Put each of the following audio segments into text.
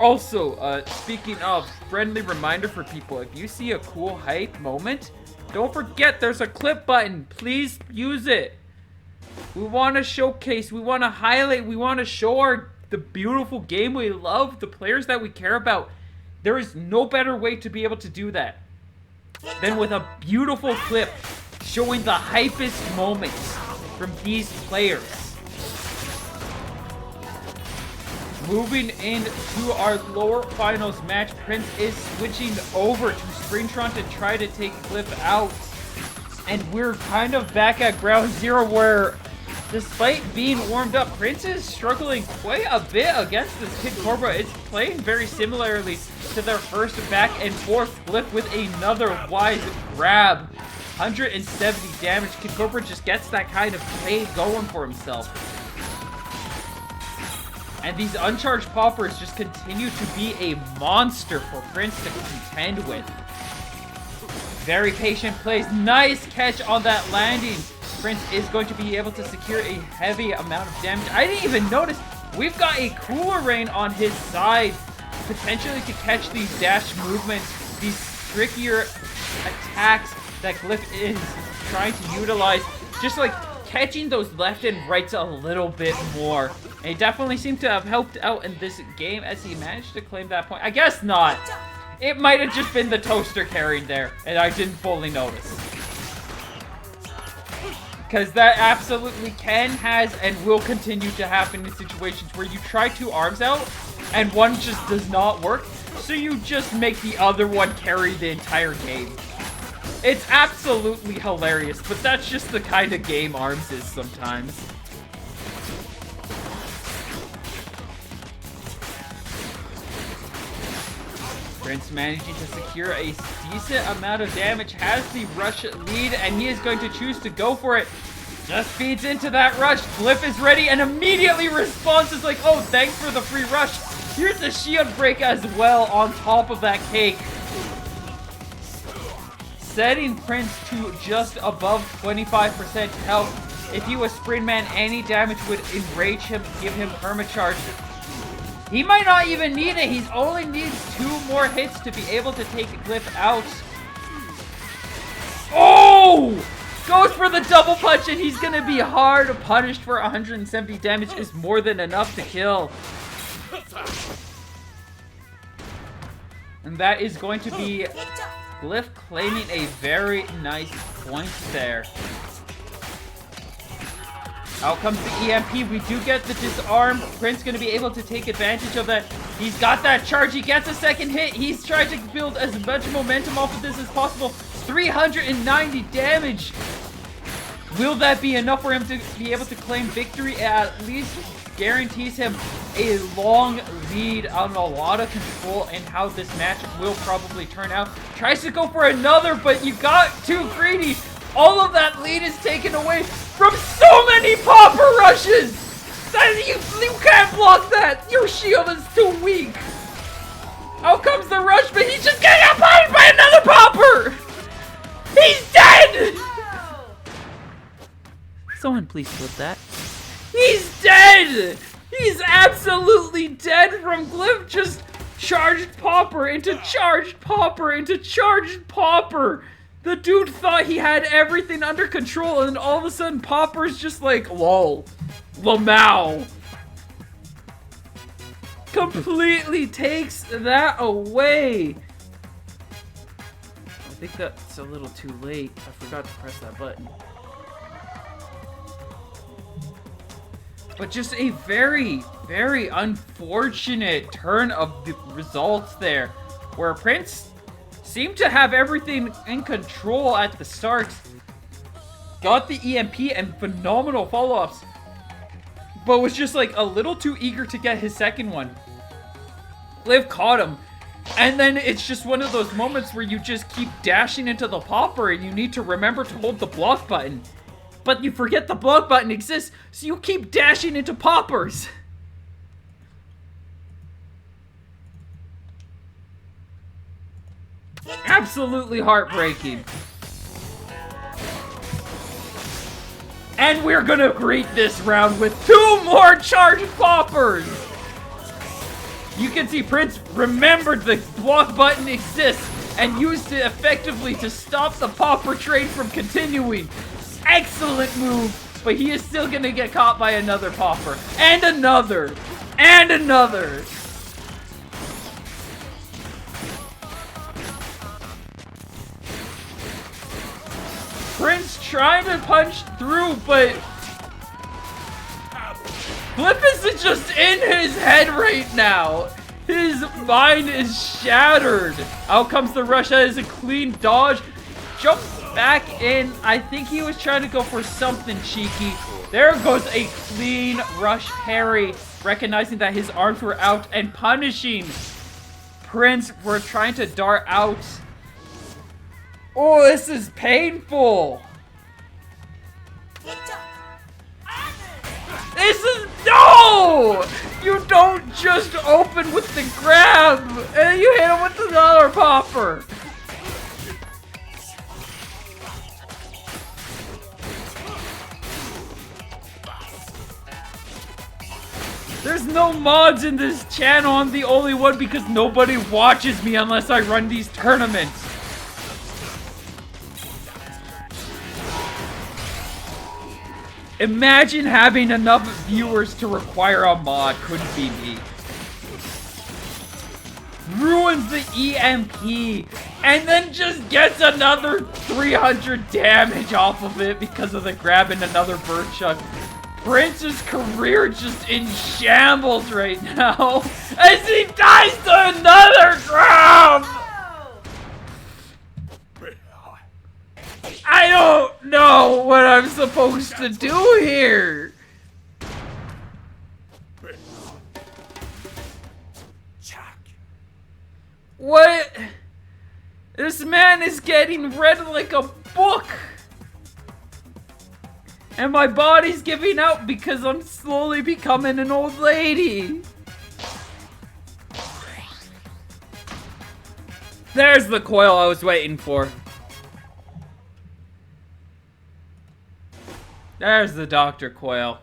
Also, speaking of, friendly reminder for people, if you see a cool hype moment, don't forget there's a clip button. Please use it. We want to showcase, we want to highlight, we want to show the beautiful game we love, the players that we care about. There is no better way to be able to do that than with a beautiful clip showing the hypest moments from these players. Moving into our lower finals match, Pr1nc3 is switching over to Pr1nc3 to try to take Glyph out. And we're kind of back at ground zero where, despite being warmed up, Pr1nc3 is struggling quite a bit against this Kid Cobra. It's playing very similarly to their first back and forth. Glyph with another wise grab. 170 damage. Kid Cobra just gets that kind of play going for himself. And these uncharged poppers just continue to be a monster for Pr1nc3 to contend with. Very patient plays. Nice catch on that landing. Pr1nc3 is going to be able to secure a heavy amount of damage. I didn't even notice. We've got a Cooler Rain on his side. Potentially to catch these dash movements. These trickier attacks that Glyph is trying to utilize. Just like catching those left and rights a little bit more. And he definitely seemed to have helped out in this game as he managed to claim that point. I guess not. It might have just been the toaster carrying there, and I didn't fully notice. Because that absolutely can, has, and will continue to happen in situations where you try two arms out, and one just does not work, so you just make the other one carry the entire game. It's absolutely hilarious, but that's just the kind of game ARMS is sometimes. Pr1nc3 managing to secure a decent amount of damage, has the rush lead, and he is going to choose to go for it. Just feeds into that rush. Glyph is ready and immediately responds. Is like, oh, thanks for the free rush. Here's the shield break as well on top of that cake. Setting Pr1nc3 to just above 25% health. If he was Sprint Man, any damage would enrage him, give him permacharge. He might not even need it. He only needs 2 more hits to be able to take Glyph out. Oh! Goes for the double punch, and he's going to be hard punished for 170 damage. Is more than enough to kill. And that is going to be Glyph claiming a very nice point there. Out comes the EMP. We do get the disarm. Pr1nc3 going to be able to take advantage of that. He's got that charge. He gets a second hit. He's trying to build as much momentum off of this as possible. 390 damage. Will that be enough for him to be able to claim victory? At least guarantees him a long lead on a lot of control and how this match will probably turn out. Tries to go for another, but you got too greedy. All of that lead is taken away from so many popper rushes! That you can't block that! Your shield is too weak! Out comes the rush, but he's just getting punished by another popper! He's dead! Someone please flip that. He's dead! He's absolutely dead from Glyph. Just charged popper into charged popper into charged popper. The dude thought he had everything under control, and then all of a sudden Popper's just like, lol, Lamau. Completely takes that away. I think that's a little too late. I forgot to press that button. But just a very, very unfortunate turn of the results there, where Pr1nc3 seemed to have everything in control at the start. Got the EMP and phenomenal follow-ups, but was just like a little too eager to get his second one. Glyph caught him, and then it's just one of those moments where you just keep dashing into the popper and you need to remember to hold the block button. But you forget the block button exists, so you keep dashing into poppers. Absolutely heartbreaking. And we're gonna greet this round with 2 more charged poppers! You can see Pr1nc remembered the block button exists and used it effectively to stop the popper train from continuing. Excellent move, but he is still gonna get caught by another popper. And another. And another. Pr1nc trying to punch through, but Glyph is just in his head right now. His mind is shattered. Out comes the rush. That is a clean dodge. Jumps back in. I think he was trying to go for something cheeky. There goes a clean rush parry, recognizing that his arms were out and punishing Pr1nc for trying to dart out. Oh, this is painful. This is... No! You don't just open with the grab, and you hit him with another popper. There's no mods in this channel. I'm the only one because nobody watches me unless I run these tournaments. Imagine having enough viewers to require a mod. Couldn't be me. Ruins the EMP and then just gets another 300 damage off of it because of the grab and another bird chuck. Pr1nce's career just in shambles right now as he dies to another grab. I don't know what I'm supposed to do here. What? This man is getting read like a book. And my body's giving out because I'm slowly becoming an old lady. There's the coil I was waiting for. There's the Dr. Coil.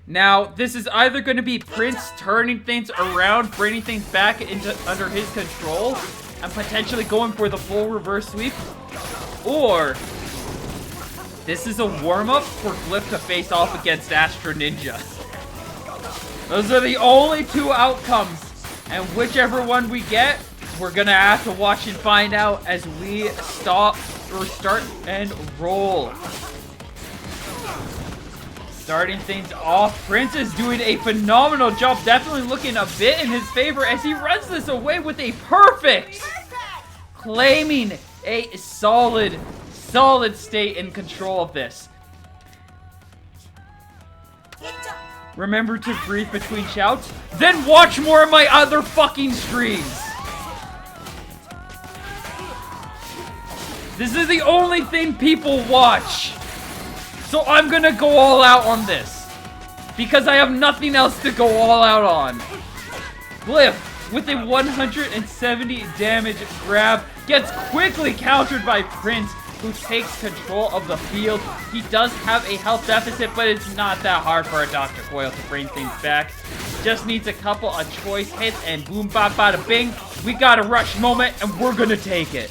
Now, this is either going to be Pr1nc turning things around, bringing things back into under his control, and potentially going for the full reverse sweep, or this is a warm-up for Glyph to face off against Astro Ninja. Those are the only two outcomes, and whichever one we get, we're gonna have to watch and find out as we start and roll. Starting things off, Pr1nc is doing a phenomenal job, definitely looking a bit in his favor as he runs this away with a perfect, claiming a solid state in control of this. Remember to breathe between shouts, then watch more of my other fucking streams. This is the only thing people watch. So I'm gonna go all out on this. Because I have nothing else to go all out on. Glyph, with a 170 damage grab, gets quickly countered by Pr1nc, who takes control of the field. He does have a health deficit, but it's not that hard for a Dr. Coil to bring things back. Just needs a couple of choice hits, and boom, bada, bada, bing. We got a rush moment, and we're gonna take it.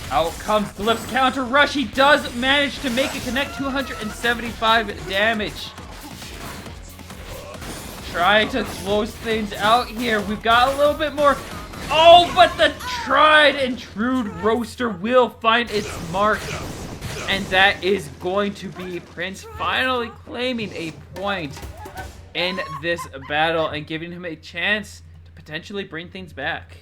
Out comes Glyph's counter rush. He does manage to make it connect, 275 damage. Trying to close things out here. We've got a little bit more. Oh, but the tried and true roaster will find its mark. And that is going to be Pr1nc finally claiming a point in this battle and giving him a chance to potentially bring things back.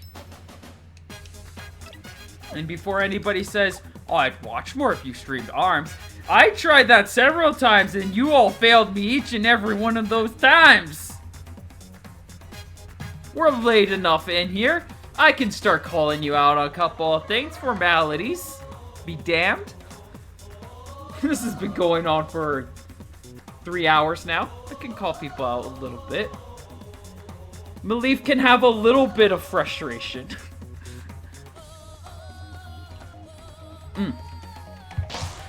And before anybody says, oh, I'd watch more if you streamed ARMS, I tried that several times and you all failed me each and every one of those times. We're late enough in here. I can start calling you out on a couple of things, formalities. Be damned. This has been going on for 3 hours now. I can call people out a little bit. Maleef can have a little bit of frustration.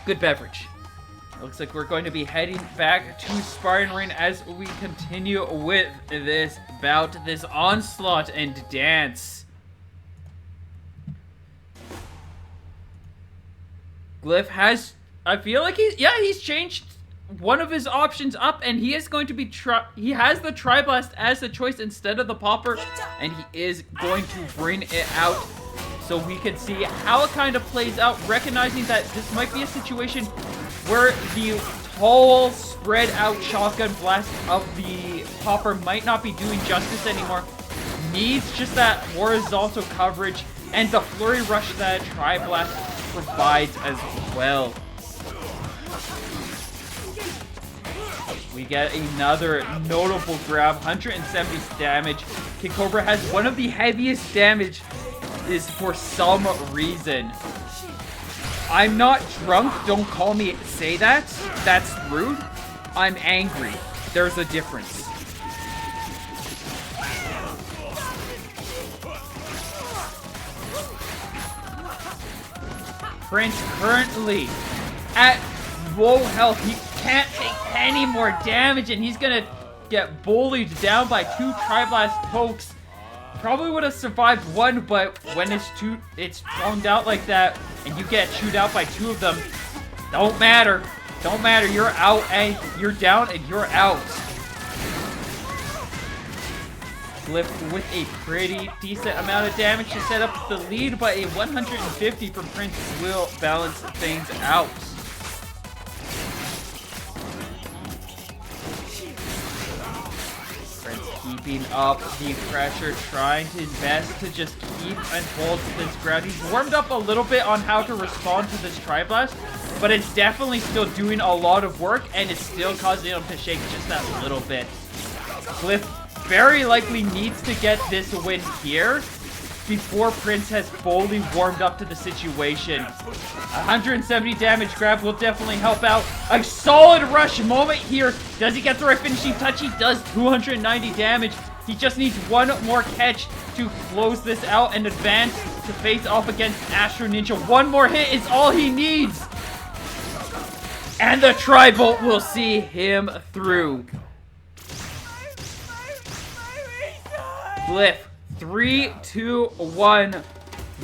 Good beverage. Looks like we're going to be heading back to Spartan Ring as we continue with this bout, this onslaught and dance. Glyph has, I feel like he's changed one of his options up, and he is going to be, he has the Tri-Blast as the choice instead of the Popper, and he is going to bring it out so we can see how it kind of plays out, recognizing that this might be a situation where the tall, spread out shotgun blast of the Popper might not be doing justice anymore. Needs just that horizontal coverage and the flurry rush that Tri-Blast provides as well. We get another notable grab, 170 damage. King Cobra has one of the heaviest damage is for some reason. I'm not drunk, don't call me say that. That's rude. I'm angry. There's a difference. Prince currently at low health. He can't take any more damage, and he's gonna get bullied down by two Tri-Blast pokes. Probably would have survived one, but when it's thrown out like that, and you get chewed out by two of them, don't matter. Don't matter. You're out, and you're down, and you're out. Glyph with a pretty decent amount of damage to set up the lead, but a 150 from Prince will balance things out. Prince keeping up the pressure, trying his best to just keep and hold this ground. He's warmed up a little bit on how to respond to this Tri-Blast, but it's definitely still doing a lot of work, and it's still causing him to shake just that little bit. Glyph very likely needs to get this win here before Prince has fully warmed up to the situation. 170 damage grab will definitely help out. A solid rush moment here. Does he get the right finishing touch? He does. 290 damage. He just needs one more catch to close this out and advance to face off against Astro Ninja. One more hit is all he needs. And the Tri-Bolt will see him through. Glyph, 3, 2, 1,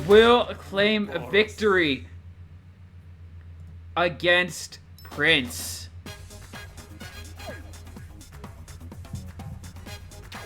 will claim victory against Prince.